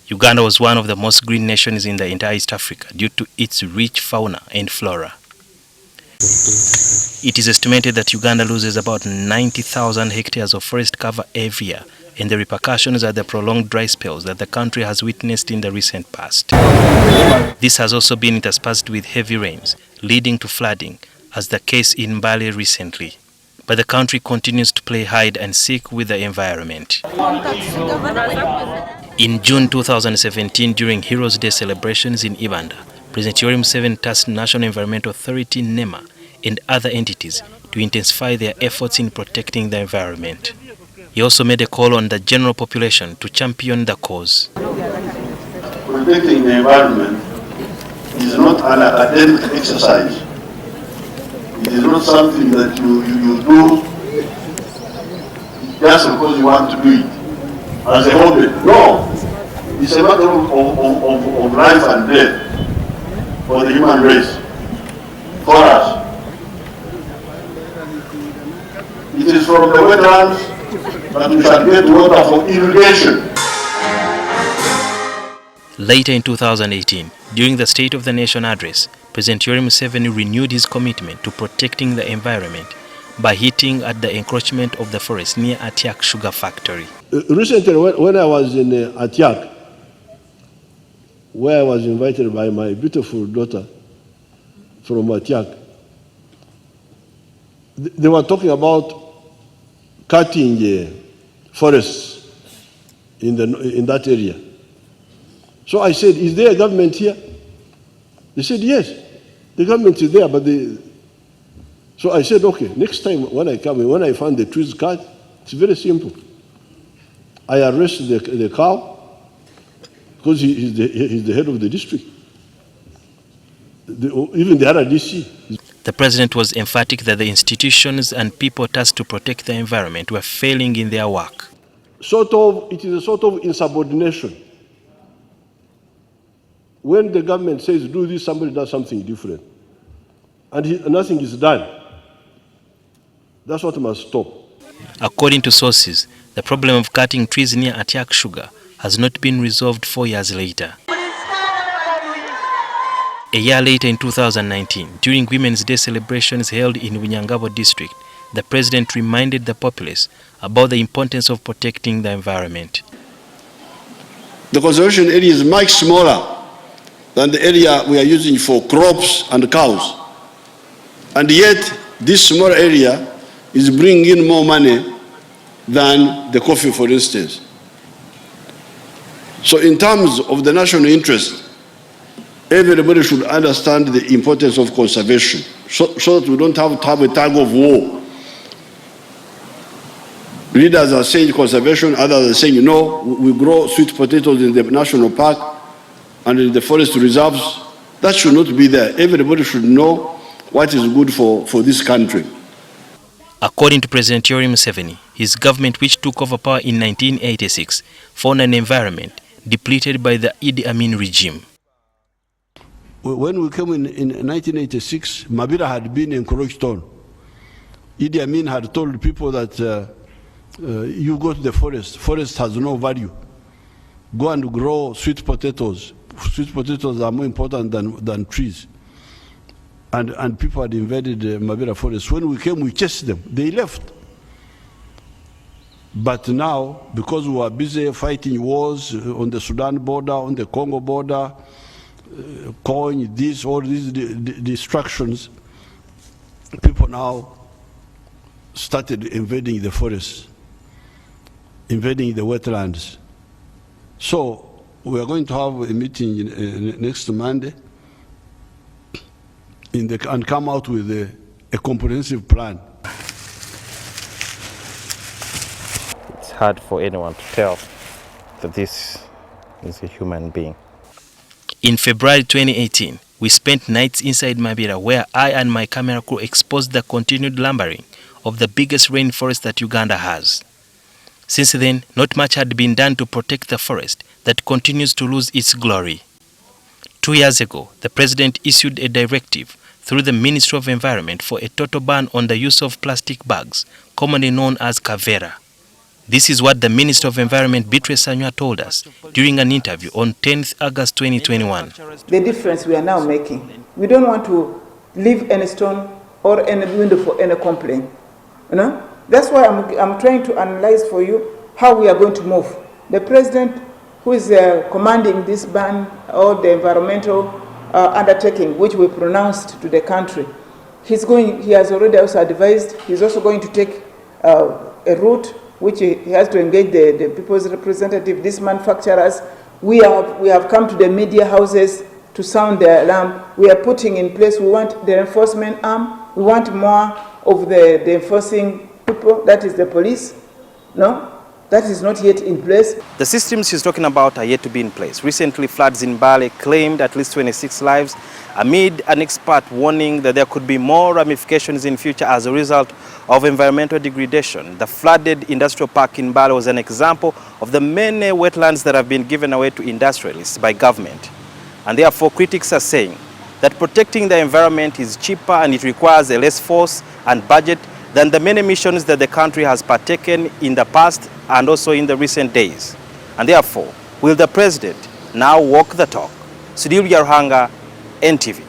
Uganda was one of the most green nations in the entire East Africa due to its rich fauna and flora. It is estimated that Uganda loses about 90,000 hectares of forest cover every year, and the repercussions are the prolonged dry spells that the country has witnessed in the recent past. This has also been interspersed with heavy rains, leading to flooding, as the case in Mbale recently. But the country continues to play hide and seek with the environment. In June 2017, during Heroes Day celebrations in Ibanda, President Yoweri Museveni tasked National Environment Authority NEMA and other entities to intensify their efforts in protecting the environment. He also made a call on the general population to champion the cause. Protecting the environment is not an academic exercise. It is not something that you do just because you want to do it as a hobby. No, it's a matter of life and death for the human race, for us. It is from the wetlands that we shall get water for irrigation. Later in 2018, during the State of the Nation address, President Yoweri Museveni renewed his commitment to protecting the environment by hitting at the encroachment of the forest near Atiak Sugar Factory. Recently, when I was in Atiak, where I was invited by my beautiful daughter from Atiak, they were talking about cutting forests in that area. So I said, is there a government here? They said, yes, the government is there, but So I said, okay, next time when I come, when I find the trees cut, it's very simple. I arrest the cow, because he's the head of the district. Even the RDC. The president was emphatic that the institutions and people tasked to protect the environment were failing in their work. It is a sort of insubordination. When the government says do this, somebody does something different. And nothing is done. That's what must stop. According to sources, the problem of cutting trees near Atiak Sugar has not been resolved 4 years later. A year later in 2019, during Women's Day celebrations held in Bunyangabo district, the president reminded the populace about the importance of protecting the environment. The conservation area is much smaller than the area we are using for crops and cows. And yet, this small area is bringing in more money than the coffee, for instance. So in terms of the national interest, everybody should understand the importance of conservation so that we don't have to have a tug of war. Leaders are saying conservation, others are saying, no, we grow sweet potatoes in the national park and in the forest reserves. That should not be there. Everybody should know what is good for this country. According to President Yoweri Museveni, his government, which took over power in 1986, found an environment depleted by the Idi Amin regime. When we came in 1986, Mabira had been encroached on. Idi Amin had told people that you go to the forest. Forest has no value. Go and grow sweet potatoes. Sweet potatoes are more important than trees. And people had invaded Mabira forest. When we came, we chased them. They left. But now, because we are busy fighting wars on the Sudan border, on the Congo border, all these distractions, people now started invading the forests, invading the wetlands. So we are going to have a meeting next Monday and come out with a comprehensive plan. It's hard for anyone to tell that this is a human being. In February 2018, we spent nights inside Mabira, where I and my camera crew exposed the continued lumbering of the biggest rainforest that Uganda has. Since then, not much had been done to protect the forest that continues to lose its glory. 2 years ago, the president issued a directive through the Ministry of Environment for a total ban on the use of plastic bags, commonly known as kavera. This is what the Minister of Environment, Beatrice Sanywa, told us during an interview on 10th August 2021. The difference we are now making. We don't want to leave any stone or any window for any complaint. You know? That's why I'm trying to analyze for you how we are going to move. The president who is commanding this ban or the environmental undertaking which we pronounced to the country, he has already also advised, he's also going to take a route which he has to engage the people's representative, these manufacturers. We have come to the media houses to sound the alarm. We are putting in place, we want the enforcement arm, we want more of the enforcing people, that is the police. No, that is not yet in place. The systems she's talking about are yet to be in place. Recently, floods in Bale claimed at least 26 lives amid an expert warning that there could be more ramifications in future as a result of environmental degradation. The flooded industrial park in Bale was an example of the many wetlands that have been given away to industrialists by government. And therefore, critics are saying that protecting the environment is cheaper and it requires a less force and budget than the many missions that the country has partaken in the past and also in the recent days. And therefore, will the president now walk the talk? Sudhir Byaruhanga, NTV.